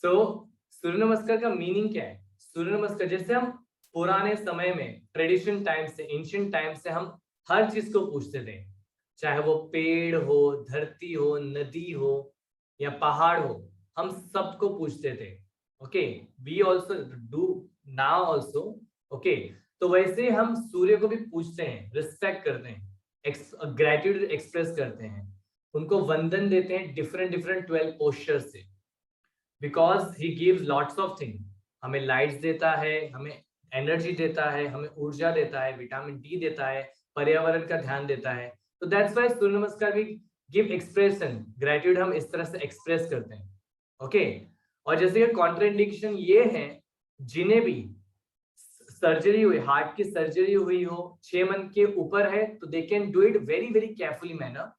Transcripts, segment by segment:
सो सूर्य नमस्कार का मीनिंग क्या है? सूर्य नमस्कार जैसे हम पुराने समय में ट्रेडिशन टाइम से एंशिएंट टाइम से हम हर चीज को पूछते थे, चाहे वो पेड़ हो, धरती हो, नदी हो या पहाड़ हो, हम सबको पूछते थे। Okay, we also do now also. Okay, तो वैसे हम सूर्य को भी पूछते हैं, रिस्पेक्ट करते हैं, ग्रेटिट्यूड एक्सप्रेस करते हैं, उनको वंदन देते हैं डिफरेंट डिफरेंट 12 पोस्चर से, because he gives lots of thing. हमें लाइट्स देता है, हमें एनर्जी देता है, हमें ऊर्जा देता है, विटामिन डी देता है, पर्यावरण का ध्यान देता है। तो दैट्स व्हाई सूर्य नमस्कार भी गिव एक्सप्रेशन, ग्रेटिट्यूड हम इस तरह से एक्सप्रेस करते हैं। ओके, और जैसे कि कॉन्ट्राइंडिकेशन ये है, जिन्हें भी सर्जरी हुई, हार्ट की सर्जरी हुई हो, 6 मंथ के ऊपर है, तो they can do it very very carefully manner.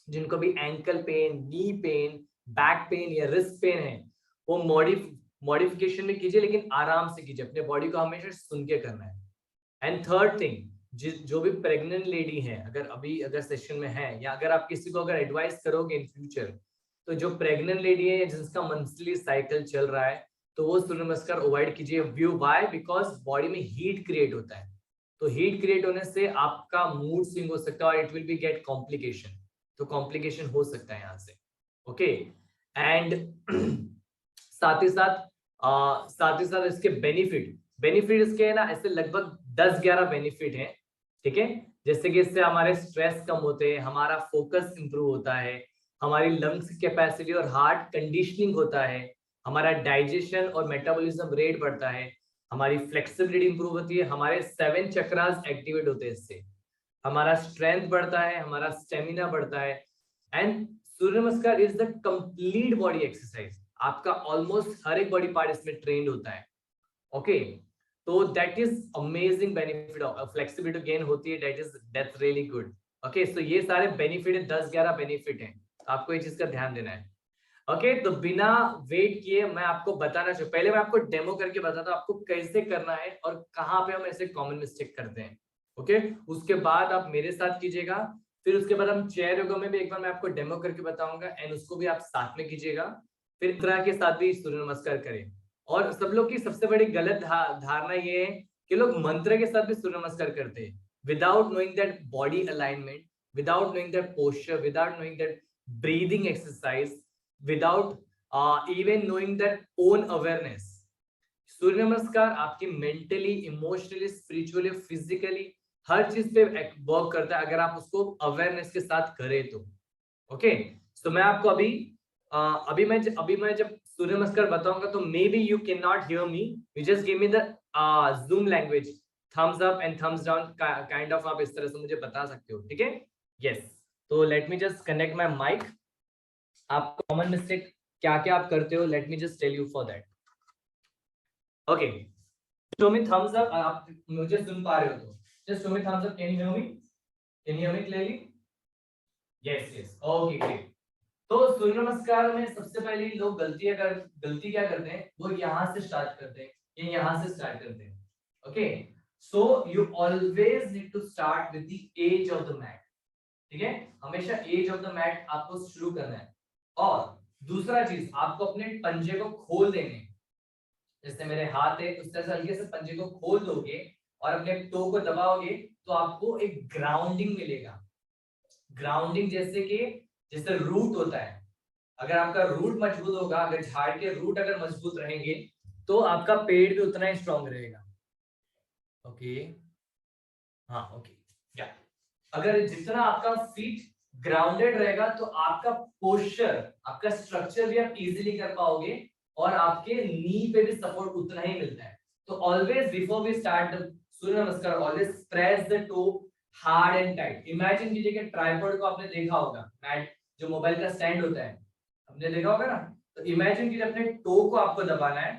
जिनको भी ankle pain, knee pain, back pain या रिस्ट पेन है, वो मॉडिफिकेशन में कीजिए, लेकिन आराम से कीजिए, अपने बॉडी को हमेशा सुन के करना है। एंड थर्ड थिंग, जो भी प्रेग्नेंट लेडी है, अगर सेशन में है, या अगर आप किसी को अगर एडवाइस करोगे इन फ्यूचर, तो जो प्रेग्नेंट लेडी है जिसका मंथली साइकिल चल रहा है, तो वो सूर्य नमस्कार अवॉइड कीजिए। View why? बिकॉज बॉडी में हीट क्रिएट होता है, तो हीट क्रिएट होने से आपका मूड स्विंग हो सकता है और it will be get complication, तो कॉम्प्लिकेशन हो सकता है यहाँ से। ओके, एंड साथ ही साथ इसके बेनिफिट इसके है ना, ऐसे लगभग 10-11 बेनिफिट हैं। ठीक है, जैसे कि इससे हमारे स्ट्रेस कम होते हैं, हमारा फोकस इंप्रूव होता है, हमारी लंग्स कैपेसिटी और हार्ट कंडीशनिंग होता है, हमारा डाइजेशन और मेटाबॉलिज्म रेट बढ़ता है, हमारी फ्लेक्सिबिलिटी इंप्रूव होती है, हमारे 7 चक्रास एक्टिवेट होते हैं इससे, हमारा स्ट्रेंथ बढ़ता है, हमारा स्टेमिना बढ़ता है। एंड सूर्य नमस्कार is the complete body exercise, आपका ऑलमोस्ट हर एक बॉडी पार्ट इसमें ट्रेंड होता है। ओके, तो that is amazing benefit of flexibility gain होती है, दैट्स रियली गुड। ओके, सो ये सारे बेनिफिट है, 10-11 बेनिफिट हैं, आपको ये चीज का ध्यान देना है। ओके, तो बिना वेट किए मैं आपको बताना चाहूँ, पहले मैं आपको डेमो करके बताता हूँ आपको कैसे करना है और कहाँ पे हम ऐसे कॉमन मिस्टेक करते हैं। ओके, उसके बाद आप मेरे साथ कीजिएगा, फिर उसके बाद हम चेयर योगा में भी एक बार मैं आपको डेमो करके बताऊंगा, एंड उसको भी आप साथ में कीजिएगा, फिर मुद्रा के साथ भी सूर्य नमस्कार करें। और सब लोग की सबसे बड़ी गलत धारणा ये है कि लोग मंत्र के साथ भी सूर्य नमस्कार करते हैं, without knowing that body alignment, without knowing that posture, without knowing that breathing exercise, without even knowing that own awareness। सूर्य नमस्कार आपकी मेंटली, इमोशनली, स्पिरिचुअली, फिजिकली हर चीज पे वर्क करता है, अगर आप उसको अवेयरनेस के साथ करें तो। ओके, तो मैं आपको अभी मैं जब सूर्य नमस्कार बताऊंगा, तो maybe you can not hear me, you just give me the Zoom language, thumbs up and thumbs down kind of, आप इस तरह से मुझे बता सकते हो। ठीक है, यस, तो let me just connect my mic. आप कॉमन मिस्टेक क्या क्या आप करते हो, let me just tell you for that. Okay, show me thumbs up, आप मुझे सुन पा रहे हो तो just show me thumbs up, can you hear me, can you hear me clearly? Yes yes, okay great. तो सूर्य नमस्कार में सबसे पहले लोग गलती क्या करते हैं, वो यहाँ से स्टार्ट करते हैं, ये यहाँ से स्टार्ट करते हैं। Okay, so you always need to start with the edge of the mat. ठीक है, हमेशा एज ऑफ द मैट आपको शुरू करना है। और दूसरा चीज, आपको अपने पंजे को खोल देने, जैसे मेरे हाथ है उस तरह से हल्के से पंजे को खोल दोगे और अपने टो को दबाओगे, तो आपको एक ग्राउंडिंग मिलेगा। ग्राउंडिंग जैसे रूट होता है, अगर आपका रूट मजबूत होगा, अगर झाड़ के रूट अगर मजबूत रहेंगे, तो आपका पेड़ भी उतना ही स्ट्रांग रहेगा। ओके, हाँ ओके, या अगर जितना आपका फीट ग्राउंडेड रहेगा, तो आपका पोस्चर, आपका स्ट्रक्चर भी आप इजीली कर पाओगे, और आपके नी पे भी सपोर्ट उतना ही मिलता है। तो always before we start the Surya Namaskar, always press the toe hard and tight. Imagine कीजिए कि ट्राइपॉड को आपने देखा होगा, मैट जो मोबाइल का स्टैंड होता है, आपने देखा होगा ना, तो इमेजिन कीजिए अपने टो को आपको दबाना है,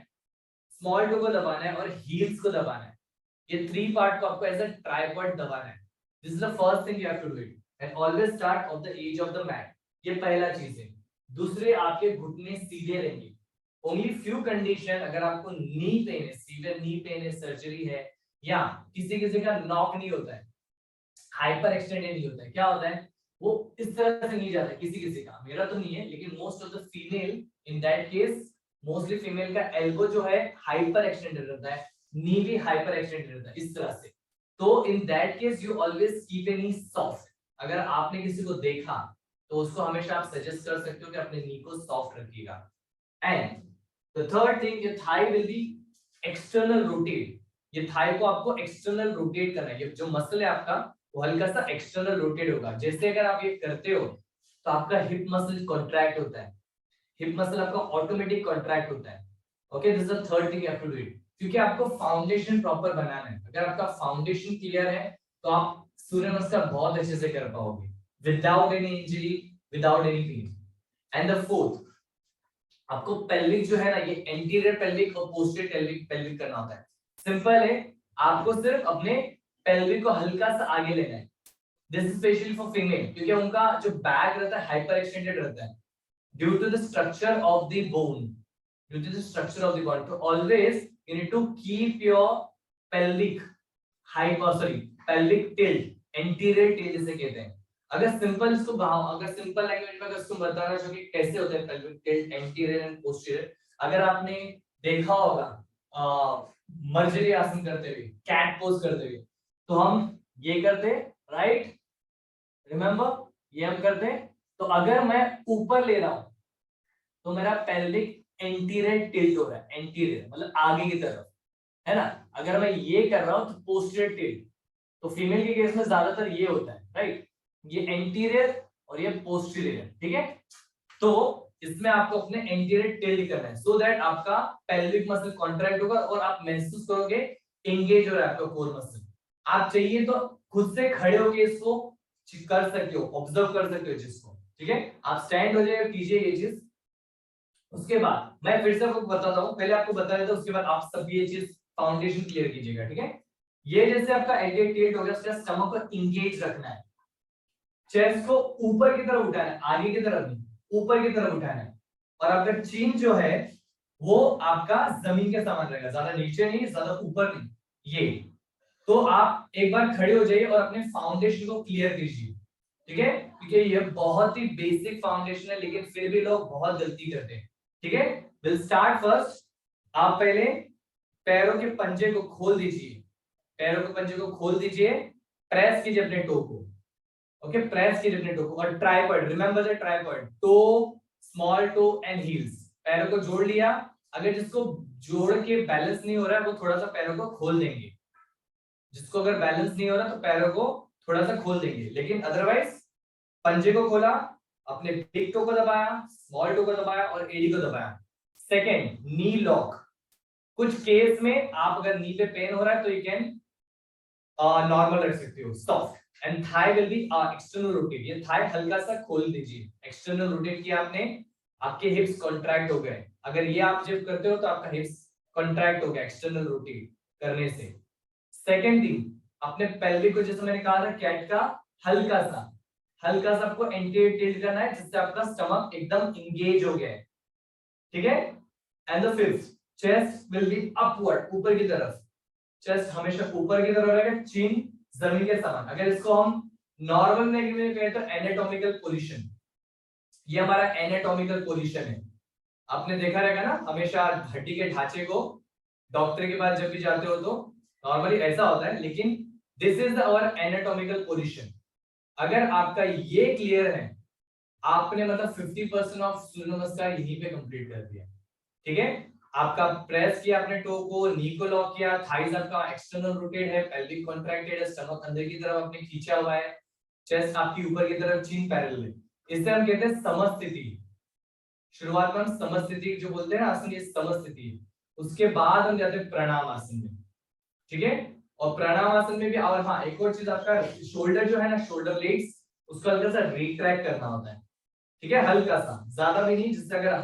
स्मॉल टो को दबाना है और हील्स को दबाना है, ये 3 पार्ट को आपको एज अ ट्राइपॉड दबाना है। This is the first thing you have to do it, and always start of the edge of the mat, ये पहला चीज है। दूसरे, आपके घुटने सीधे रहेंगे। ओनली फ्यू कंडीशन, अगर आपको नी पेन है, सीवियर नी पेन है, सर्जरी है, या किसी का नॉक नहीं होता है, हाइपर एक्सटेंडेड नहीं होता है, क्या होता है, वो इस तरह से नहीं जाता है, किसी का, मेरा तो नहीं है, लेकिन most of the female in that case mostly female का एल्बो जो है हाइपर एक्सटेंडेड रहता है, नी भी हाइपर एक्सटेंडेड रहता है इस तरह से। तो in that case you always keep a knee soft. अगर आपने किसी को देखा तो उसको हमेशा आप सजेस्ट कर सकते हो कि अपने नी को सॉफ्ट रखिएगा। And the third thing, your thigh will be external rotate. ये थाई को आपको एक्सटर्नल रोटेट करना है। ये जो मसल है आपका वो हल्का सा एक्सटर्नल रोटेट होगा। जैसे अगर आप ये करते हो तो आपका हिप मसल कॉन्ट्रैक्ट होता है, हिप मसल आपका ऑटोमेटिक कॉन्ट्रैक्ट होता है। Okay, this is the third thing you have to do it, क्योंकि आपको फाउंडेशन प्रॉपर बनाना है। अगर आपका फाउंडेशन क्लियर है तो आप सूर्य नमस्कार बहुत अच्छे से कर पाओगे without any injury, without any pain. And the fourth, आपको पेल्विक जो है ना, ये एंटीरियर पेल्विक और पोस्टीरियर पेल्विक करना होता है। सिंपल है, आपको सिर्फ अपने पेल्विक को हल्का सा आगे लेना है। This is specially for female, क्योंकि उनका जो बैक रहता है हाइपर एक्सटेंडेड रहता है due to the structure of the bone, due to the structure of the body. तो always you need to keep your pelvic hyper, sorry pelvic tilt, anterior tilt जिसे कहते हैं। अगर सिंपल इसको अगर सिंपल लैंग्वेज में अगर इसको बताना चाहो कि कैसे होता है pelvic tilt, anterior and posterior, अगर आपने देखा होगा मर्जरी आसन करते हुए, कैट पोज करते हुए, तो हम ये करते राइट, रिमेंबर ये हम करते हैं। तो अगर मैं ऊपर ले रहा हूं तो मेरा पेल्विक एंटीरियर टिल्ट हो रहा है, एंटीरियर मतलब आगे की तरफ, है ना। अगर मैं ये कर रहा हूं तो पोस्टीरियर टिल्ट। तो फीमेल के केस में ज्यादातर ये होता है राइट, ये एंटीरियर और ये पोस्टीरियर, ठीक है। तो इसमें आपको अपने एंटीरियर टिल्ट करना है सो दैट आपका पेल्विक मसल कॉन्ट्रैक्ट होगा और आप महसूस करोगे एंगेज हो रहा है आपका कोर मसल। आप चाहिए तो खुद से खड़े होके इसको कर सकते हो, ऑब्जर्व कर सकते हो जिसको, ठीक है। आप स्टैंड हो जाइए, कीजिए ये चीज। उसके बाद मैं फिर से आपको बताता हूँ, पहले आपको बता देता हूँ, उसके बाद आप सब ये चीज फाउंडेशन क्लियर कीजिएगा, ठीक है। ये जैसे आपका एंटीरियर टिल्ट हो गया, उसका स्टमक को इंगेज रखना है, चेस्ट को ऊपर की तरफ उठाना है, आगे की तरफ नहीं, ऊपर की तरफ उठाना है। और आपका चीन जो है वो आपका जमीन के समान रहेगा, ज्यादा नीचे नहीं, ज्यादा ऊपर नहीं, ये। तो आप एक बार खड़े हो जाइए और अपने फाउंडेशन को क्लियर कीजिए, ठीक है, क्योंकि ये बहुत ही बेसिक फाउंडेशन है लेकिन फिर भी लोग बहुत गलती करते हैं, ठीक है। Will start first. आप पहले पैरों के पंजे को खोल दीजिए, पैरों के पंजे को खोल दीजिए, प्रेस कीजिए अपने टो को, ओके, प्रेस कीजिए अपने टो को। और tripod, remember the tripod, toe, small toe and heels, पैरों को जोड़ लिया। अगर जिसको जोड़ के बैलेंस नहीं हो रहा है वो थोड़ा सा पैरों को खोल देंगे, जिसको अगर बैलेंस नहीं हो रहा तो पैरों को थोड़ा सा खोल देंगे, लेकिन अदरवाइज पंजे को खोला, अपने बिग टो को दबाया, स्मॉल टो को दबाया और एडी को दबाया। सेकंड, नी लॉक। कुछ केस में आप अगर नी पे पेन हो रहा है तो यू कैन नॉर्मल रख सकते हो, soft. And thigh will be external rotate, ये थाई हल्का सा खोल दीजिए, एक्सटर्नल रोटेट किया आपने, आपके हिप्स कॉन्ट्रैक्ट हो गए। अगर ये आप जब करते हो तो आपका हिप्स कॉन्ट्रैक्ट हो गया एक्सटर्नल रोटेट करने से। सेकंड थिंग, अपने पेल्विक को, जैसे मैंने कहा था कैट का, हल्का सा आपको एंटीरियर टिल्ट करना है जिससे आपका स्टमक एकदम इंगेज हो गया है, ठीक है। And the fifth, chest will be upward, ऊपर की तरफ, चेस्ट हमेशा ऊपर की तरफ रहेगा, चिन जमीन के समान। अगर इसको हम नॉर्मल लैंग्वेज में कहें तो एनाटॉमिकल पोजीशन, ये हमारा एनाटॉमिकल पोजीशन है। आपने देखा रहेगा ना, हमेशा हड्डी के ढांचे को डॉक्टर के पास जब भी जाते हो तो नॉर्मली ऐसा होता है, लेकिन this is our anatomical position. अगर आपका ये क्लियर है, आपने मतलब 50% ऑफ सूर्य नमस्कार यहीं पे कंप्लीट कर दिया, ठीक है। आपका प्रेस किया आपने टो को, नी को लॉक किया, थाइज आपका एक्सटर्नल रोटेट है, पेल्विक कॉन्ट्रैक्टेड है, स्टमक अंदर की तरफ आपने खींचा हुआ है, चेस्ट आपकी ऊपर की तरफ, चिन पैरेलल है। इसे हम कहते हैं समस्थिति। शुरुआत में हम समस्थिति जो बोलते हैं ना आसन, ये समस्थिति है। उसके बाद हम जाते हैं प्रणाम आसन में, ठीक है। और प्राणायाम आसन में भी, और हाँ एक और चीज, आपका शोल्डर जो है ना, शोल्डर ब्लेड्स, उसको हल्का सा रिट्रैक्ट करना होता है, ठीक है, हल्का सा, ज्यादा भी नहीं, जिससे अगर,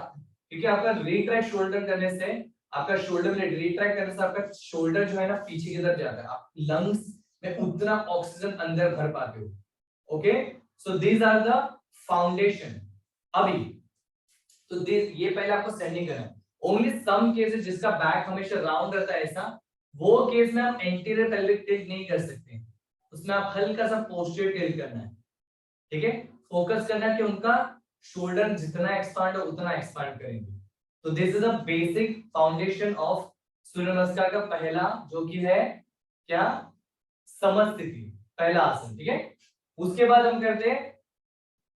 क्योंकि आपका रिट्रैक्ट शोल्डर करने से, आपका शोल्डर ब्लेड रिट्रैक्ट करने से आपका शोल्डर जो है ना पीछे की तरफ जाता है, आप लंग्स में उतना ऑक्सीजन अंदर भर पाते हो, okay. So these are the foundation. अभी तो ये पहले आपको स्टैंडिंग करना है। ओनली सम केसेस जिसका बैक हमेशा राउंड रहता है ऐसा, वो केस में आप एंटीरियर पेल्विक टिल्ट नहीं कर सकते, उसमें आप हल्का सा पोस्टीरियर टिल्ट करना है, ठीक है। फोकस करना है कि उनका शोल्डर जितना एक्सपांड हो उतना एक्सपांड करेंगे। तो this is a basic foundation of Surya Namaskar का पहला, जो कि है क्या, समस्थिति, पहला आसन, ठीक है। उसके बाद हम करते हैं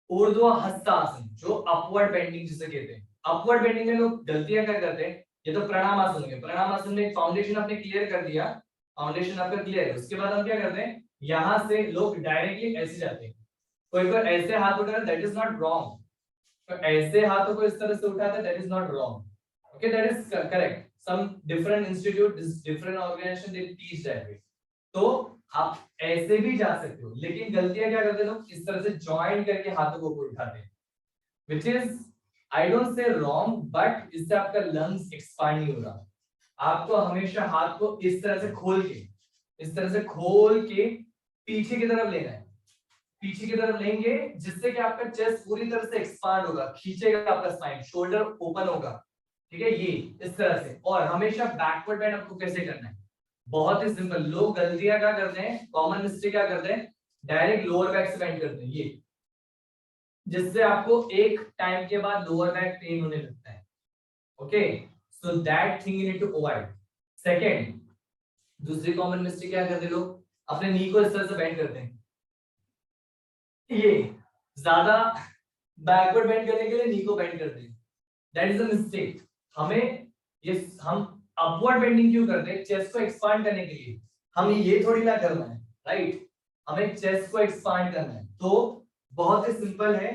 ऊर्ध्व हस्तासन, जो अपवर्ड बेंडिंग जिसे कहते हैं। अपवर्ड बेंडिंग में लोग गलतियां क्या करते हैं, ये तो प्रणामासन हो गया, प्रणामासन में फाउंडेशन आपने क्लियर कर दिया, फाउंडेशन आपका क्लियर है, उसके बाद हम क्या करते हैं, यहां से लोग डायरेक्टली ऐसे जाते हैं, कोई कोई ऐसे हाथ उठा रहा है, दैट इज नॉट रॉन्ग, तो ऐसे हाथों को इस तरह से उठाता है, that is not wrong, okay, that is correct. Some different institute, different organisation they teach that way. तो आप ऐसे भी जा सकते हो, लेकिन गलतियां क्या करते हैं लोग, इस तरह से जॉइन करके हाथों को ऊपर उठाते हैं, which is I don't say wrong, but इससे आपका लंग्स एक्सपांड नहीं हो रहा। आपको हमेशा हाथ को इस तरह से खोल के, इस तरह से खोल के पीछे की तरफ लेना है, पीछे की तरफ लेंगे, जिससे कि आपका चेस्ट पूरी तरह से एक्सपांड होगा, खींचेगा आपका स्पाइन, शोल्डर ओपन होगा, ठीक है, ये इस तरह से। और हमेशा बैकवर्ड बेंड आपको कैसे करना है, बहुत ही सिंपल। लोग गलतियां क्या करते हैं, कॉमन मिस्टेक क्या करते हैं, डायरेक्ट लोअर बैक से बेंड करते हैं, ये, जिससे आपको एक टाइम के बाद लोअर बैक पेन होने लगता है, okay, so that thing you need to avoid. Second, दूसरी कॉमन मिस्टेक क्या करते हैं लोग, अपने नी को इस तरह से बेंड करते हैं, ये ज्यादा बैकवर्ड बेंड करने के लिए नी को बेंड करते हैं, दैट इज अ मिस्टेक। हमें ये, हम अपवर्ड बेंडिंग क्यों करते हैं, चेस्ट को एक्सपांड करने के लिए, हमें ये थोड़ी ना करना है, राइट, हमें चेस्ट को एक्सपांड करना है। तो बहुत ही सिंपल है,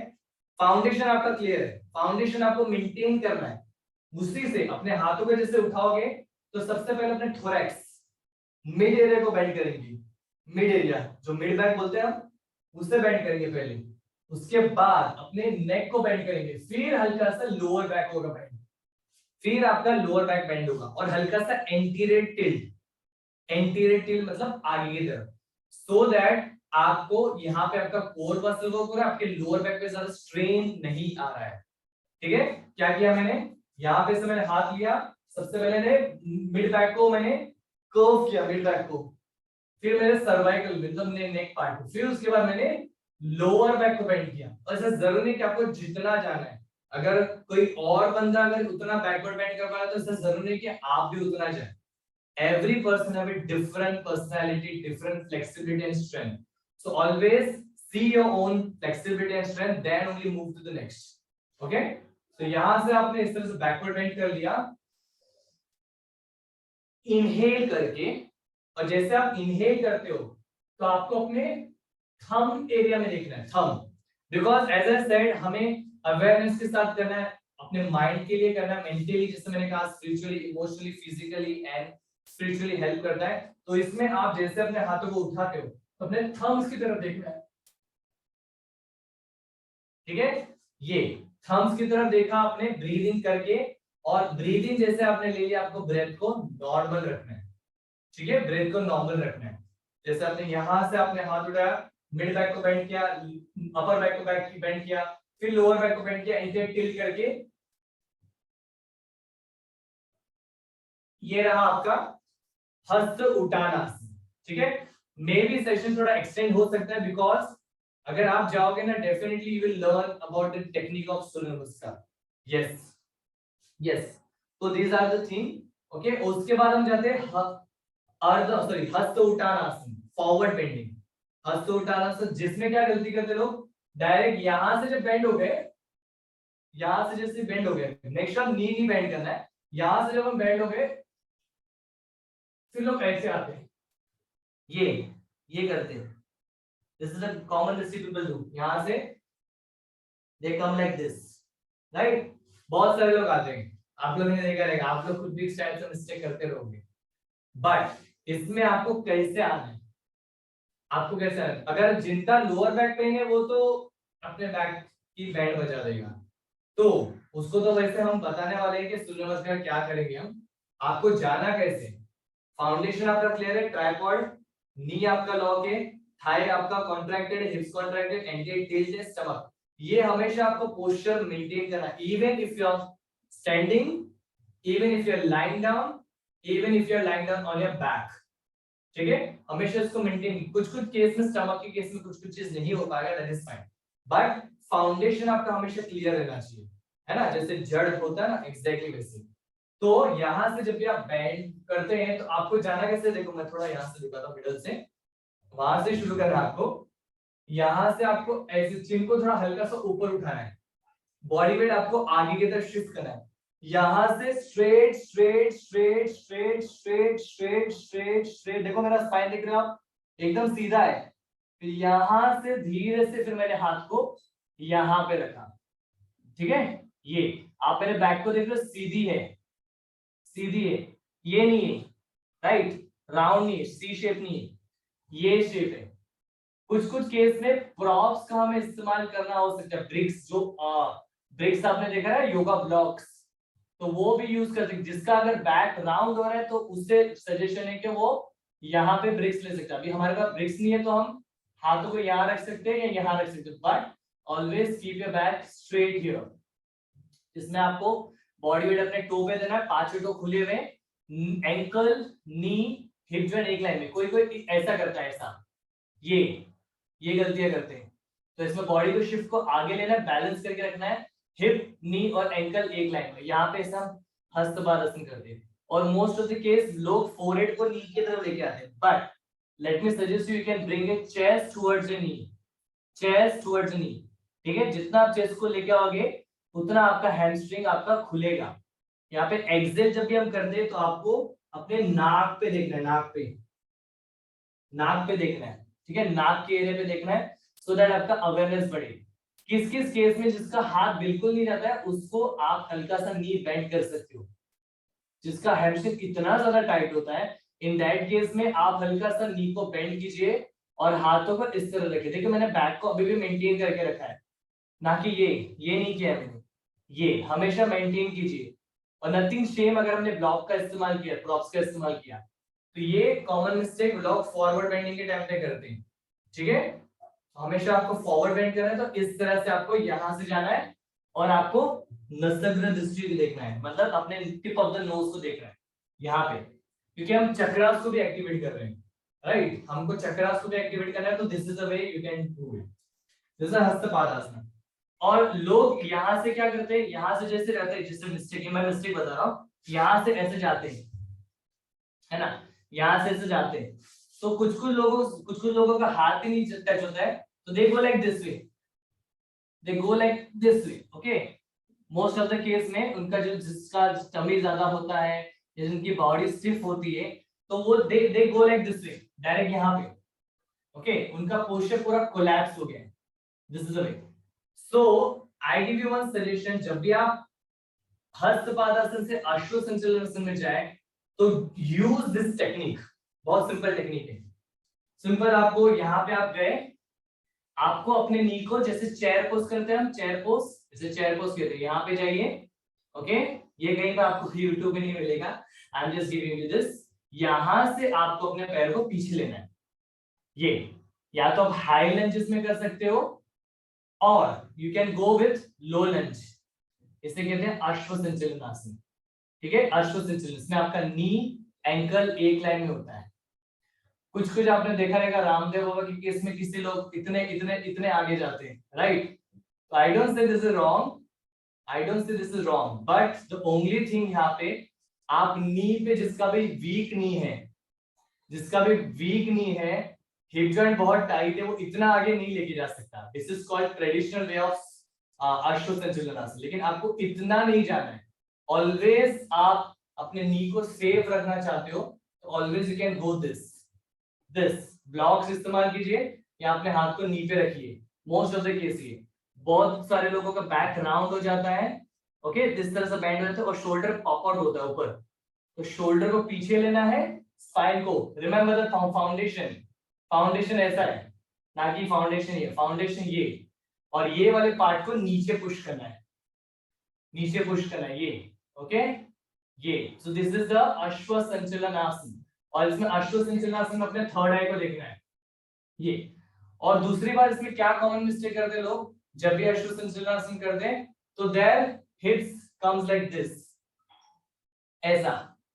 फाउंडेशन आपका क्लियर है, फाउंडेशन आपको मेंटेन करना है, उसी से अपने हाथों को जैसे उठाओगे, तो सबसे पहले अपने थोरैक्स, मिड एरिया को बेंड करेंगे, मिड एरिया जो मिड बैक बोलते हैं हम, उसे बेंड करेंगे पहले, उसके बाद अपने नेक को बेंड करेंगे, फिर हल्का सा लोअर बैक होगा बेंड, फिर आपका लोअर बैक बेंड होगा, और हल्का सा एंटीरियर टिल्ट, एंटीरियर टिल्ट मतलब आगे की तरफ, सो दैट आपको यहाँ पे आपका कोर मसल वर्क हो रहा है, आपके लोअर बैक पे ज्यादा स्ट्रेन नहीं आ रहा है, ठीक है। क्या किया मैंने, यहाँ पे से मैंने हाथ लिया, सबसे पहले ने मिड बैक को मैंने कर्व किया, मिड बैक को, फिर मेरे सर्वाइकल मतलब नेक पार्ट को, फिर उसके बाद मैंने लोअर बैक को बेंड किया। और ऐसा जरूरी नहीं कि आपको जितना जाना है, अगर कोई और बंदा अगर उतना बैकवर्ड बेंड कर पा रहा है, तो ऐसा जरूरी नहीं कि आप भी उतना जाए। Every person have a different personality, different flexibility and strength. So always see your own flexibility and strength, then only move to the next. Okay? So यहाँ से आपने इस तरह से बैकवर्ड बेंड कर लिया, इनहेल करके, और जैसे आप इनहेल करते हो, तो आपको अपने थंब एरिया में देखना है, thumb, because as I said हमें अवेयरनेस के साथ करना है, अपने माइंड के लिए करना है, मेंटली, जैसे मैंने कहा, spiritually, emotionally, physically and spiritually help करता है। तो इसमें आप जैसे अपने हाथों को उठाते हो, तो अपने थंब्स की तरफ देखना है, ठीक है, ये थंब्स की तरफ देखा आपने, ब्रीदिंग करके, और ब्रीदिंग जैसे आपने ले लिया, आपको ब्रेथ को नॉर्मल रखना है, ठीक है, ब्रेथ को नॉर्मल रखना है। जैसे आपने यहां से आपने हाथ उठाया, मिड बैक को बेंड किया, अपर बैक को बेंड किया, फिर लोअर बैक को बेंड किया, इंटेक टिल्ट करके, ये रहा आपका हस्त उठानासन, ठीक है। मे बी सेशन थोड़ा एक्सटेंड हो सकता है, बिकॉज अगर आप जाओगे ना, definitely you will learn about the technique of Surya Namaskar. Yes yes, तो these are the thing, okay. उसके बाद हम जाते हैं हस्त उठानासन, फॉरवर्ड बेंडिंग, हस्त उठानासन, जिसमें क्या गलती करते लोग, डायरेक्ट यहां से जब बेंड हो गए, यहां से जैसे बेंड हो गए, नेक्स्ट टाइम नी नहीं बेंड करना है, यहां से जब हम बेंड हो गए, फिर लोग ऐसे आते हैं, ये करते हैं, this is a common mistake people do, यहां से दे कम लाइक दिस, राइट, बहुत सारे लोग आते हैं, आप लोगों ने देखा रहेगा, आप लोग खुद भी इस टाइप से मिस्टेक करते रहोगे, बट इसमें आपको कैसे आना है, आपको कैसे आना है, अगर जिनका लोअर बैक पेन है, वो तो अपने बैक की बैंड बजा देगा, तो उसको तो वैसे हम बताने वाले हैं कि सूर्य नमस्कार क्या करेंगे हम, आपको जाना कैसे, फाउंडेशन आपका क्लियर है, ट्राइपॉड, नी आपका लॉक है, थाई आपका कॉन्ट्रैक्टेड है, हिप्स कॉन्ट्रैक्टेड, एंटी टिल्ट है, स्टमक, ये हमेशा आपको पोस्चर मेंटेन करना है, even if you are standing, even if you are lying down, even if you are lying down on your back, ठीक है, हमेशा इसको मेंटेन, कुछ केस में, स्टमक के केस में कुछ चीज नहीं हो पाएगा, that is fine, but foundation आपका हमेशा क्लियर रहना चाहिए, है ना, जैसे जड़ होता है ना, एग्जैक्टली वैसे। तो यहाँ से जब भी आप बेंड करते हैं तो आपको जाना कैसे, देखो मैं थोड़ा यहाँ से दिखाता हूँ, मिडल से, वहां से शुरू करना है आपको। यहाँ से आपको ऐसे चिन को थोड़ा हल्का सा ऊपर उठाना है, बॉडी वेट आपको आगे की तरफ शिफ्ट करना है। यहाँ से straight straight straight straight straight straight straight straight, देखो मेरा स्पाइन देख रहे हो आप, एकदम सीधा है। फिर यहाँ से धीरे से फिर मैंने हाथ को यहाँ पे रखा, ठीक है। ये आप मेरे बैक को देख रहे हो, सीधी है, सीधी है, ये नहीं है, राइट, राउंड नहीं है, सी शेप नहीं है, ये शेप है। कुछ कुछ केस में प्रॉप्स का हमें इस्तेमाल करना हो सकता है, ब्रिक्स, जो ब्रिक्स आपने देखा है योगा ब्लॉक्स, तो वो भी यूज कर सकते, जिसका अगर बैक राउंड हो रहा है तो उससे सजेशन है कि वो यहाँ पे ब्रिक्स ले सकता है। अभी हमारे पास ब्रिक्स नहीं है तो हम हाथों को यहाँ रख सकते हैं या यहाँ रख सकते हैं, but always keep your back straight here. इसमें आपको बॉडी वेट अपने टो पे देना है, 5 टो खुले हुए, एंकल, नी, हिप जॉइंट एक लाइन में। कोई कोई ऐसा करता है, ऐसा, ये गलतियां करते हैं। तो इसमें बॉडी को शिफ्ट को आगे लेना है, बैलेंस करके रखना है, हिप, नी और एंकल एक लाइन में। यहाँ पे ऐसा हस्तपादासन करते हैं, और मोस्ट ऑफ द केस लोग फोरहेड को नी की तरफ लेके आते हैं, but let me suggest you can bring it chest towards the knee, chest towards the knee, ठीक है। जितना आप चेस्ट को लेके आओगे उतना आपका हैमस्ट्रिंग आपका खुलेगा। यहाँ पे एक्सेल जब भी हम करते हैं तो आपको अपने नाक पे देखना है, नाक पे, नाक पे देखना है, ठीक है, नाक के एरिया पे देखना है, सो दैट आपका अवेयरनेस बढ़े। किस किस केस में जिसका हाथ बिल्कुल नहीं जाता है उसको आप हल्का सा नी बेंड कर सकते हो, जिसका हैमस्ट्रिंग इतना ज्यादा टाइट होता है, इन दैट केस में आप हल्का सा नी को बेंड कीजिए और हाथों को इस तरह रखिए। देखिए मैंने बैक को अभी भी मेंटेन करके रखा है, ना कि ये नहीं किया मैंने, ये हमेशा मेंटेन कीजिए। और नथिंग शेम अगर हमने ब्लॉक का इस्तेमाल किया, प्रॉप्स का इस्तेमाल किया, तो ये कॉमन मिस्टेक लोग फॉरवर्ड बेंडिंग के टाइम पे करते हैं, ठीक है। तो हमेशा आपको फॉरवर्ड बेंड करना है, तो इस तरह से आपको यहां से जाना है और आपको नसग्र दृष्टि देखना है, मतलब अपने टिप ऑफ द नोज को देखना है यहाँ पे, क्योंकि हम चक्रास को भी एक्टिवेट कर रहे हैं, राइट, हमको चक्रास को भी एक्टिवेट करना है। तो this is the way you can do it, this is Hastapadasana. और लोग यहाँ से क्या करते हैं, यहाँ से जैसे रहते हैं, जिससे मिस्टेक, मैं मिस्टेक बता रहा हूँ, यहाँ से ऐसे जाते हैं, है ना, यहाँ से ऐसे जाते हैं। तो कुछ कुछ लोगों का हाथ ही नहीं टच होता है, तो they go like this way, they go like this way, okay. Most of the case में उनका जो, जिसका टमी ज्यादा होता है या जिनकी बॉडी स्टिफ होती है, तो वो they go like this way, direct यहाँ पे, ओके, उनका पोस्चर पूरा कोलैप्स हो गया है। This is the way. So I give you one suggestion, जब भी आप हस्तपादासन से अश्व संचलनासन में जाए तो यूज दिस टेक्निक, बहुत सिंपल टेक्निक है। सिंपल, आपको यहाँ पे आप गए, आपको अपने नी को, जैसे चेयर पोज करते हैं हम, चेयर पोज, जैसे चेयर पोज कहते हैं, यहाँ पे जाइए, ओके। ये कहीं पर आपको यूट्यूब पे नहीं मिलेगा, I am just giving you this. यहाँ से आपको अपने पैर को पीछे लेना है, ये, या तो आप हाई लंज में कर सकते हो, और you can go with low lunge, इसे कहते हैं अश्व संचलनासन, ठीक है। अश्व संचलन, इसमें आपका नी एंकल एक लाइन में होता है। कुछ कुछ आपने देखा रहेगा रामदेव बाबा के केस में किसी लोग इतने इतने इतने आगे जाते हैं, राइट। तो I don't say this is wrong, I don't say this is wrong, but the only thing यहाँ पे, आप नी पे, जिसका भी वीक नी है, जिसका भी वीक नी है, हिप जॉइंट बहुत टाइट है, वो इतना आगे नहीं लेके जा सकता। This is called traditional way of अश्व संचलनासन। लेकिन आपको इतना नहीं जाना है, ऑलवेज आप अपने नी को सेफ रखना चाहते हो तो always you can go this blocks इस्तेमाल कीजिए, या अपने हाथ को नी पे रखिए। मोस्ट ऑफ द केस ये, बहुत सारे लोगों का बैक राउंड हो जाता है, ओके, इस तरह से बैंड हो जाता है और शोल्डर पॉप आउट होता है ऊपर, तो शोल्डर को पीछे लेना है, स्पाइन को, रिमेंबर द फाउंडेशन, फाउंडेशन ऐसा है, ना कि फाउंडेशन ये, फाउंडेशन ये, और ये वाले पार्ट को नीचे पुश करना है, नीचे पुश करना है, ये, ओके, ये। सो दिस इज द अश्व संचलनासन, और इसमें अश्व संचलनासन में अपने थर्ड आई को देखना है, ये। और दूसरी बात, इसमें क्या कॉमन मिस्टेक करते हैं लोग, जब भी अश्व संचलनासन करते हैं तो there hips comes like this, ऐसा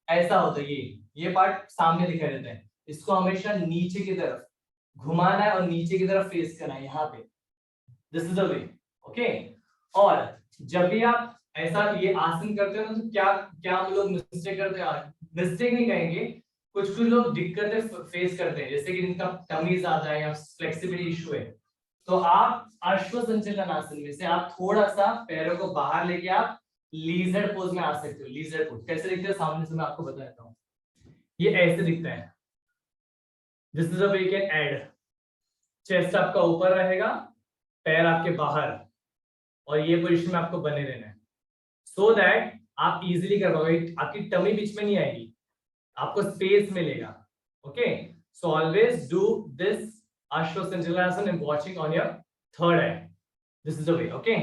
ऐसा होता है, ये पार्ट सामने दिखाई देता है, इसको हमेशा नीचे की तरफ घुमाना है और नीचे की तरफ फेस करना है, यहाँ पे, this is the way, okay. और जब भी आप ऐसा ये आसन करते हो ना तो क्या क्या हम लोग मिस्टेक करते हैं, मिस्टेक नहीं कहेंगे, कुछ कुछ लोग दिक्कतें फेस करते हैं, जैसे कि जिनका टमी ज्यादा है या फ्लेक्सिबिलिटी इशू है, तो आप अश्व संचलन आसन में से आप थोड़ा सा पैरों को बाहर लेके आप लीजर्ड पोज में आ सकते हो। लीजर्ड पोज कैसे दिखता है सामने से मैं आपको बता देता हूँ, ये ऐसे दिखता है। This is a way can add, chest आपका ऊपर रहेगा, पैर आपके बाहर, और ये पोजीशन में आपको बने रहना है, सो दैट आप इजीली कर पाओगे, आपकी टमी बीच में नहीं आएगी, आपको स्पेस मिलेगा। Okay, so always do this Ashwa Sanchalanasana and watching on your third eye, this is the way. Okay,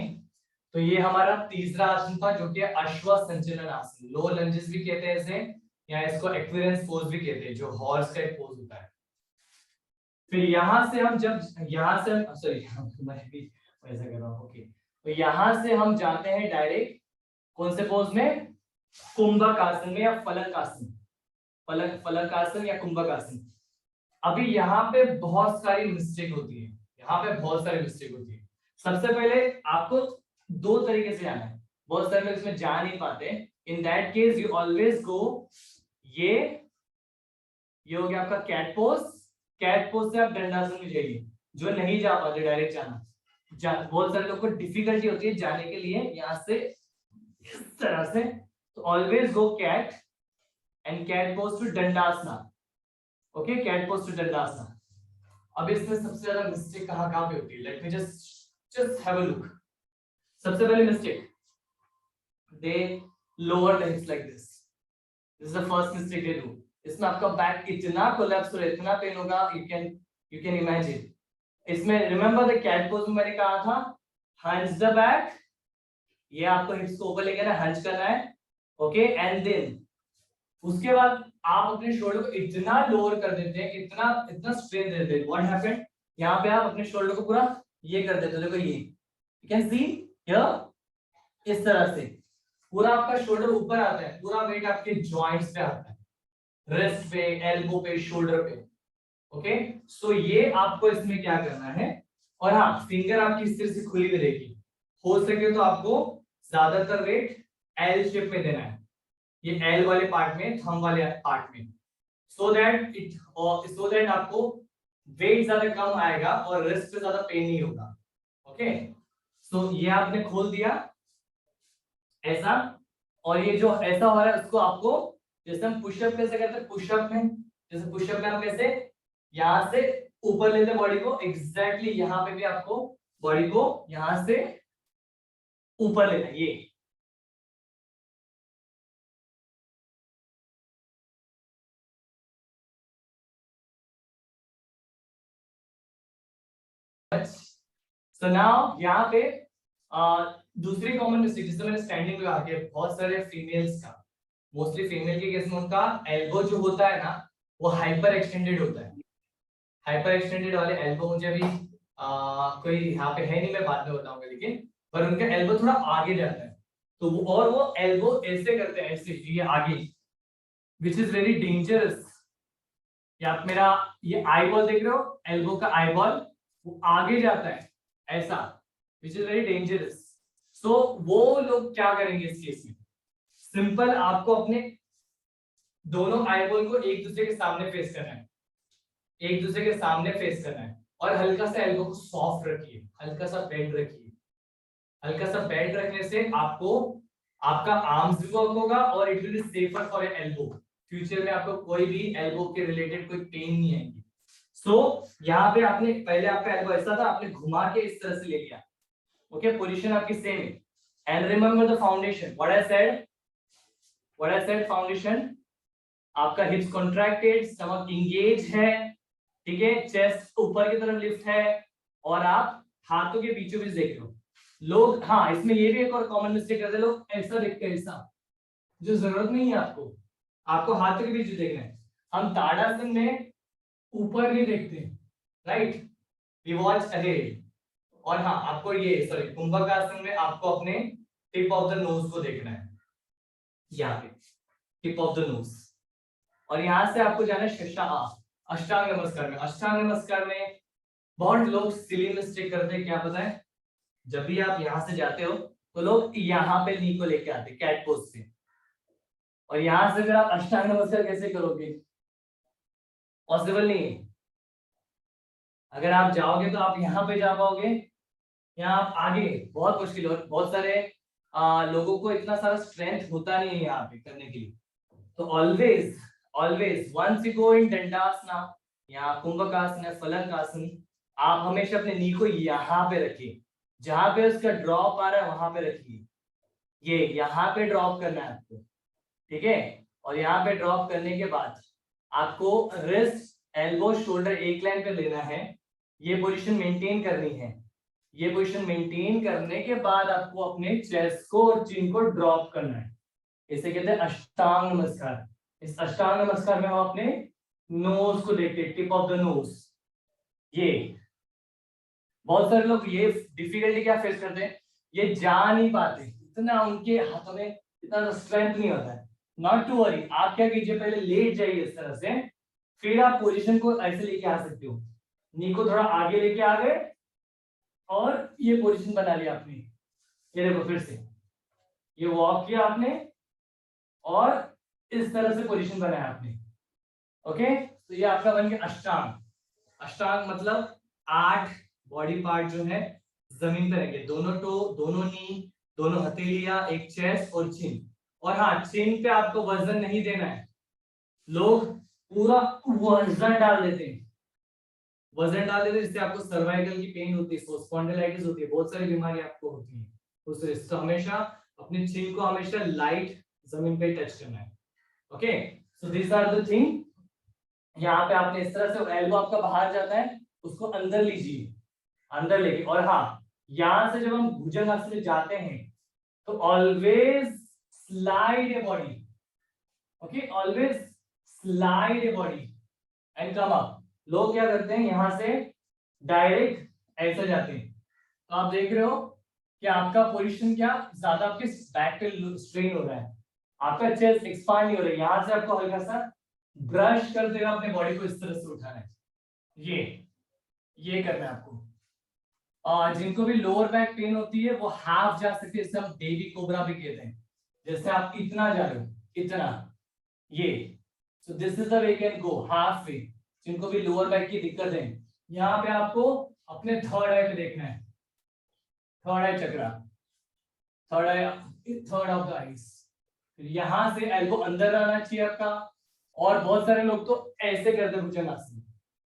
तो ये हमारा तीसरा आसन था जो कि अश्व संचलन आसन, लो लंजेस भी कहते हैं इसे, या इसको एक्विरेंस पोज भी कहते हैं, जो हॉर्स का एक पोज होता है। फिर यहां से हम जब यहां से सॉरी मैं भी ऐसा कर रहा हूं। ओके, तो यहां से हम जाते हैं डायरेक्ट कौन से पोज में, कुंभक आसन में या फलक आसन, फलक आसन या कुंभक आसन। अभी यहाँ पे बहुत सारी मिस्टेक होती है, यहाँ पे बहुत सारी मिस्टेक होती है। सबसे पहले आपको दो तरीके से आना है, बहुत सारे लोग इसमें जा नहीं पाते, in that case you always go, ये हो गया आपका कैट पोज, कैट पोज से आप दंडासन में जाइए, जो नहीं जा पाते डायरेक्ट जाना, बहुत सारे लोग को डिफिकल्टी होती है जाने के लिए यहाँ से इस तरह से, तो always go cat and cat pose to Dandasana. Okay, cat pose to Dandasana. अब इसमें सबसे ज्यादा मिस्टेक कहाँ कहाँ पे होती है, late me just have a look. सबसे पहले mistake, they lower the हिप्स like this, this is the first mistake they do. इसमें आपका बैक इतना कोलैप्स हो, इतना पेन होगा, यू कैन इमेजिन। इसमें रिमेंबर द कैट पोज में मैंने कहा था हंच द बैक, ये आपको हिप्स को ऊपर लेके ना हंच करना है। ओके, एंड देन उसके बाद आप अपने शोल्डर को इतना लोअर कर देते हैं, इतना स्ट्रेन दे देते हैं, व्हाट हैपेंड, यहाँ पे आप अपने शोल्डर को पूरा ये कर देते हो, देखो ये यू कैन सी हियर, इस तरह से पूरा आपका शोल्डर ऊपर आता है, पूरा वेट आपके जॉइंट्स पे आता है, रिस्ट पे, एल्बो पे, शोल्डर पे। ओके, सो ये आपको इसमें क्या करना है, और हाँ फिंगर आपकी इस तरह से खुली हुई रहेगी, हो सके तो आपको ज्यादातर वेट एल शेप में देना है, ये एल वाले पार्ट में, थंब वाले पार्ट में, सो दैट आपको वेट ज्यादा कम आएगा और रिस्ट पे ज्यादा पेन नहीं होगा। ओके, सो ये आपने खोल दिया ऐसा, और ये जो ऐसा हो रहा है उसको आपको, जैसे हम पुशअप कैसे करते हैं, पुशअप में जैसे पुशअप में हम कैसे यहां से ऊपर लेते हैं बॉडी को, एग्जैक्टली यहाँ पे भी आपको बॉडी को यहां से ऊपर लेना है, ये सो नाउ यहाँ पे दूसरी कॉमन मिस्टेक जिससे मैंने स्टैंडिंग लगा के, बहुत सारे फीमेल्स का, मोस्टली फीमेल के केस में उनका एल्बो जो होता है ना वो हाइपर एक्सटेंडेड होता है। हाइपर एक्सटेंडेड वाले एल्बो मुझे अभी कोई यहाँ पे है नहीं, मैं बाद में बताऊंगा, लेकिन पर उनका एल्बो थोड़ा आगे जाता है, तो वो एल्बो ऐसे करते हैं, ऐसे ये आगे, विच इज वेरी डेंजरस। या आप मेरा ये आई बॉल देख रहे हो, एल्बो का आई बॉल वो आगे जाता है ऐसा, विच इज वेरी डेंजरस। सो वो लोग क्या करेंगे इस केस में, सिंपल आपको अपने दोनों आई बॉल को एक दूसरे के सामने फेस करना है, एक दूसरे के सामने फेस करना है, और हल्का सा एल्बो को सॉफ्ट रखिए, हल्का सा बेंड रखिए। हल्का सा बेंड रखने से आपको आपका आर्म्स भी वर्क होगा और it will B safer for your elbow, future में आपको कोई भी एल्बो के रिलेटेड कोई पेन नहीं आएगी। सो यहाँ पे आपने पहले आपका एल्बो ऐसा था, आपने घुमा के इस तरह से ले लिया। ओके, पोजीशन आपकी सेम है, and remember the foundation, what I said foundation, आपका हिप्स कॉन्ट्रैक्टेड, स्टमक इंगेज है, ठीक है, चेस्ट ऊपर की तरफ लिफ्ट है, और आप हाथों के बीचों बीच देख रहे हो। लोग हाँ इसमें ये भी एक और कॉमन मिस्टेक करते हैं, लोग ऐसा देखते हैं, ऐसा, जो जरूरत नहीं है आपको, आपको हाथों के बीच देखना है। हम ताड़ासन में ऊपर नहीं देखते, राइट, वी वॉच अहेड। और हाँ आपको ये सॉरी कुंभक आसन में आपको अपने टिप ऑफ द नोज को देखना है, यहाँ पे टिप ऑफ द नोज, और यहाँ से आपको जाना है अष्टांग नमस्कार में। अष्टांग नमस्कार में बहुत लोग सिली मिस्टेक करते हैं, क्या पता है, जब भी आप यहाँ से जाते हो तो लोग यहाँ पे नी को लेके आते कैट पोज से। और यहां से फिर आप अष्टांग नमस्कार कैसे करोगे? पॉसिबल नहीं है। अगर आप जाओगे तो आप यहाँ पे जा पाओगे? यहाँ आप आगे बहुत मुश्किल हो, बहुत सारे लोगों को इतना सारा स्ट्रेंथ होता नहीं है यहाँ पे करने के लिए। तो always always once you go in Dandasana या कुंभकासन, फलकासन, आप हमेशा अपने नी को यहाँ पे रखिए, जहां पे उसका ड्रॉप आ रहा है वहां पे रखिए। ये यहाँ पे ड्रॉप करना है आपको, ठीक है। और यहाँ पे ड्रॉप करने के बाद आपको रिस्ट, एल्बो, शोल्डर एक लाइन पे लेना है। ये पोजीशन मेंटेन करनी है। ये पोजीशन मेंटेन करने के बाद आपको अपने चेस्ट को और चिन को ड्रॉप करना है। इसे कहते हैं अष्टांग नमस्कार। इस अष्टांग नमस्कार में हम अपने नोज को देखते हैं, टिप ऑफ द नोज। ये बहुत सारे लोग ये डिफिकल्टी क्या फेस करते हैं, ये जा नहीं पाते, इतना उनके हाथों में इतना स्ट्रेंथ नहीं होता है। नॉट टू वरी, आप क्या कीजिए, पहले लेट जाइए इस तरह से, फिर आप पोजीशन को ऐसे लेके आ सकते हो। नी को थोड़ा आगे लेके आ गए और ये पोजीशन बना लिया आपने। ये देखो फिर से ये वॉक किया आपने और इस तरह से पोजीशन बनाया आपने। ओके, तो ये आपका बन गया अष्टांग। अष्टांग मतलब 8 बॉडी पार्ट जो है जमीन पे रहेंगे, दोनों टो, दोनों नी, दोनों हथेलियां, एक चेस्ट और चिन। और हाँ, चिन पे आपको वजन नहीं देना है। लोग पूरा वजन डाल देते हैं, वजन डाल देते हैं, जिससे आपको सर्वाइकल की पेन होती है, स्पॉन्डिलाइटिस होती है, बहुत सारी बीमारी आपको होती है उससे। तो हमेशा अपने चिन को हमेशा लाइट जमीन पे टच करना है। Okay, so this are the thing. यहाँ पे आपने इस तरह से एल्बो आपका बाहर जाता है, उसको अंदर लीजिए, अंदर लेके। और हाँ, यहां से जब हम भुजंगासन में जाते हैं तो always slide a body. Okay, always slide a body and come up. लोग क्या करते हैं, यहां से डायरेक्ट ऐसे जाते हैं। तो आप देख रहे हो कि आपका पोजीशन क्या ज्यादा आपके बैक पे स्ट्रेन हो रहा है, आपका चेस्ट एक्सपांड नहीं हो रहा है। यहां से आपको हल्का सा ब्रश करते हुए अपने बॉडी को इस तरह से उठाना है। ये करना है आपको। और जिनको भी लोअर बैक पेन होती है वो हाफ जा सकते हैं, इसे हम बेबी कोबरा भी कहते हैं। जैसे आप इतना जा रहे हो, इतना, ये, so this is the way can go half way. जिनको भी लोअर बैक की दिक्कत है, यहाँ पे आपको अपने थर्ड आई पे देखना है, third I chakra, third I, third of the eyes. यहां से एल्बो अंदर आना चाहिए आपका। और बहुत सारे लोग तो ऐसे करते हैं भुजंगासन।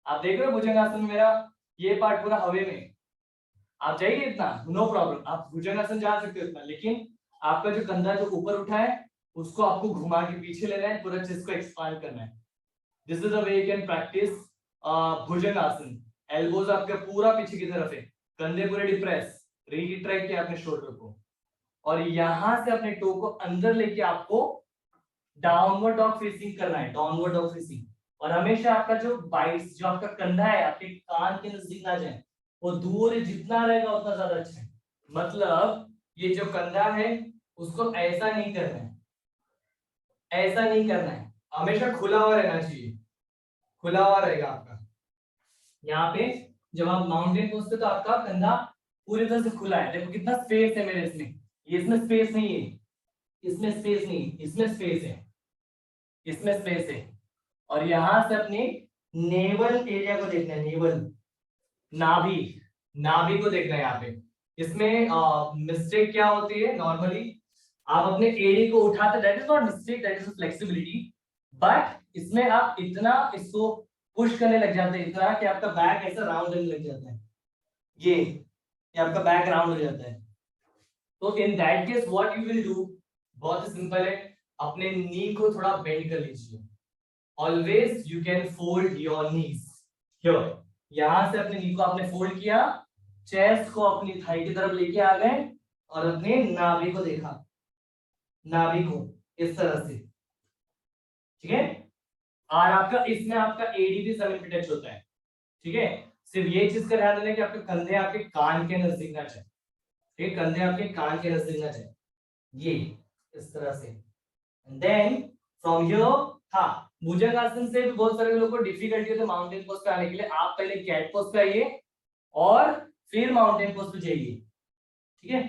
आप देख रहे हो भुजंगासन में मेरा ये पार्ट पूरा हवे में, आप जाइए इतना, नो प्रॉब्लम, आप भुजंगासन जा सकते हो इतना, लेकिन आपका जो कंधा जो ऊपर उठा है उसको आपको घुमा के पीछे लेना है, पूरा चेस्ट को एक्सपांड करना है। This is the way you can practice bhujangasana. Elbows आपके पूरा पीछे की तरफ है, कंधे पूरे डिप्रेस, रिट्रैक्ट किया अपने शोल्डर को, और यहां से अपने टो को अंदर लेके आपको डाउनवर्ड डॉग फेसिंग करना है, डाउनवर्ड डॉग फेसिंग। और हमेशा आपका जो बाइस, जो आपका कंधा है, आपके कान के नजदीक ना जाए, वो दूर जितना रहेगा उतना ज्यादा अच्छा है। मतलब ये जो कंधा है उसको ऐसा नहीं करना है, ऐसा नहीं करना है, हमेशा खुला हुआ रहना चाहिए, खुला हुआ रहेगा आपका। यहाँ पे जब आप माउंटेन पोज पे तो आपका कंधा पूरी तरह से खुला है। देखो कितना स्पेस है मेरे इसमें, ये इसमें स्पेस नहीं है, इसमें स्पेस नहीं, इसमें स्पेस है, इसमें स्पेस है। और यहां से अपने नेवल एरिया को देखना है, नेवल, नाभि, नाभि को देखना है। यहाँ पे इसमें मिस्टेक क्या होती है, नॉर्मली आप अपने एड़ी को उठाते, that is not mistake, that is flexibility, but इसमें आप इतना इसको पुश करने लग जाते हैं इतना कि आपका बैक ऐसा राउंड होने लग जाता है, ये आपका बैक राउंड हो जाता है। तो in that case what you will do, बहुत ही सिंपल है, अपने नी को थोड़ा बेंड कर लीजिए। Always you can fold your knees here, यहां से अपने नी को आपने फोल्ड किया, चेस्ट को अपनी थाई की तरफ लेके आ गए और अपने नाभि को देखा, नाभि को इस तरह से, ठीक है। और आपका इसमें आपका एडी भी जमीन पे टच होता है, ठीक है। सिर्फ ये चीज का ध्यान देना कि आपके कंधे आपके कान के नजदीक ना जाए, ठीक है, कंधे आपके कान के नजदीक ना जाए, ये इस तरह से। एंड देन फ्रॉम हियर, हाँ, भुजंगासन से भी बहुत सारे लोगों को डिफिकल्टी होती है माउंटेन पोज पे आने के लिए। आप पहले कैट पोज पे आइए और फिर माउंटेन पोज पे जाइए, ठीक है।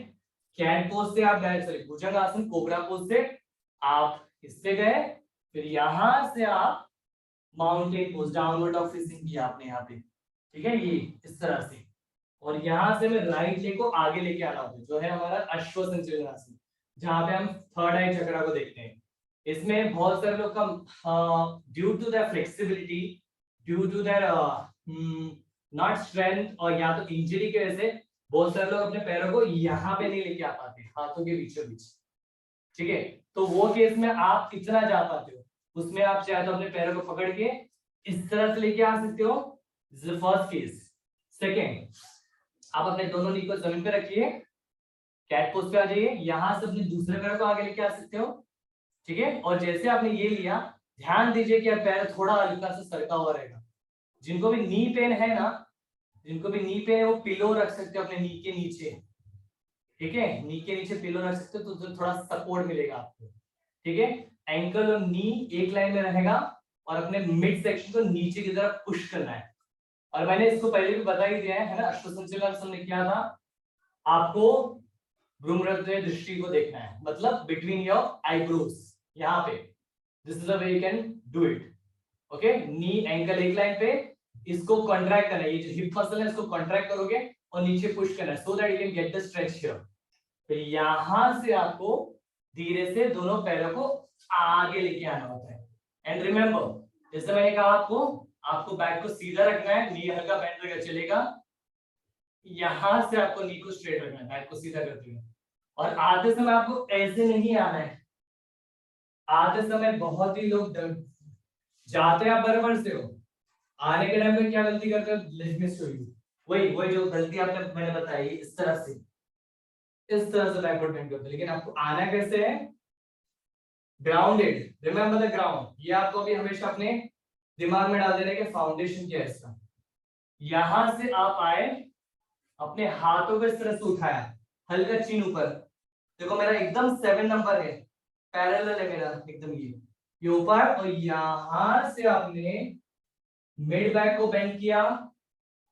कैट पोज से आप डायरेक्ट, सॉरी भुजंगासन कोबरा पोज से आप इससे गए, फिर यहां से आप mountain pose downward dog facing किया आपने यहाँ पे, ठीक है, ये इस तरह से। और यहां से मैं राइट लेग को आगे लेके आना होता है, जो है हमारा अश्व संचलनासन, जहां पे हम थर्ड आई चक्रा को देखते हैं। इसमें बहुत सारे लोग का due to the flexibility, due to that not strength, और या तो इंजरी की वजह से बहुत सारे लोग अपने पैरों को यहाँ पे नहीं लेके आ पाते, हाथों के बीचों बीच, ठीक है। तो वो केस में आप इतना जा पाते हो, उसमें आप चाहे तो अपने पैरों को पकड़ के इस तरह से लेके आ सकते हो, फर्स्ट केस। सेकेंड, आप अपने दोनों नी को जमीन पे रखिए, कैट पोज पे आ जाइए, यहां से अपने दूसरे पैर को आगे लेके आ सकते हो, ठीक है। और जैसे आपने ये लिया, ध्यान दीजिए कि पैर थोड़ा हल्का सा सरका हुआ रहेगा। जिनको भी नी पेन है ना, जिनको भी नी पेन है, वो पिलो रख सकते हो अपने नी के नीचे, ठीक है, नी के नीचे पिलो रख सकते हो, तो थोड़ा सपोर्ट मिलेगा आपको, ठीक है। एंकल और नी एक लाइन में रहेगा, और अपने मिड सेक्शन को नीचे की तरफ पुश करना है। और मैंने इसको पहले भी बता ही दिया है ना, अश्वसंचलन में क्या था, आपको भ्रूमध्य दृष्टि को देखना है, मतलब बिटवीन योर आईब्रोज, यहाँ पे, this is the way you can do it, okay. Knee ankle एक लाइन पे, इसको कॉन्ट्रैक्ट करना है, ये जो हिप मसल है इसको कॉन्ट्रैक्ट करोगे और नीचे पुश करना है, so that you can get the stretch here. फिर यहां से आपको धीरे से दोनों पैरों को आगे लेके आना होता है। एंड रिमेंबर, जैसे मैंने कहा आपको बैक को सीधा रखना है, नी हल्का बेंड करके चलेगा, यहां से आपको नी को स्ट्रेट रखना है, बैक को सीधा करते हुए। और आते समय आपको ऐसे नहीं आना है, आते समय बहुत ही लोग जाते हैं आप बराबर से हो, आने के टाइम पे क्या गलती करते हो, लेट मी शो यू, वही जो गलती आपने मैंने बताई, इस तरह से बैकवर्ड बेंड करते हैं। लेकिन आपको आना कैसे है, ग्राउंडेड, रिमेंबर द ग्राउंड, ये आपको अभी हमेशा अपने दिमाग में डाल देने के फाउंडेशन क्या है इसका। यहां से आप आए, अपने हाथों को इस तरह से उठाया, हल्का चीन ऊपर, देखो मेरा एकदम 7 नंबर है, पैरेलल है मेरा एकदम, ये ऊपर, और यहां से आपने मिड बैक को बेंड किया,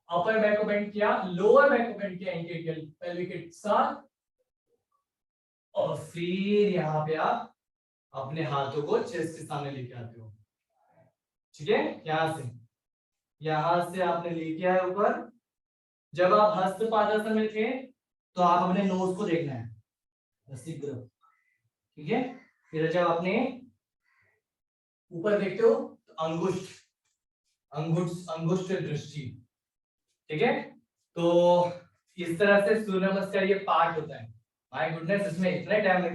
अपर बैक को बेंड किया, लोअर बैक को बेंड किया एंकल पेल्विक के साथ, और फिर यहाँ पे आप अपने हाथों को चेस्ट के सामने लेके आते हो, ठीक है। यहां से आपने लेके आए ऊपर। जब आप हस्तपादासन में थे तो आप अपने नोज को देखना है, ठीक है। फिर जब आपने ऊपर देखते हो तो अंगुष्ठ दृष्टि, ठीक है। तो इस तरह से सूर्य नमस्कार ये पार्ट होता है। माय गुडनेस, इसमें इतने टाइम लग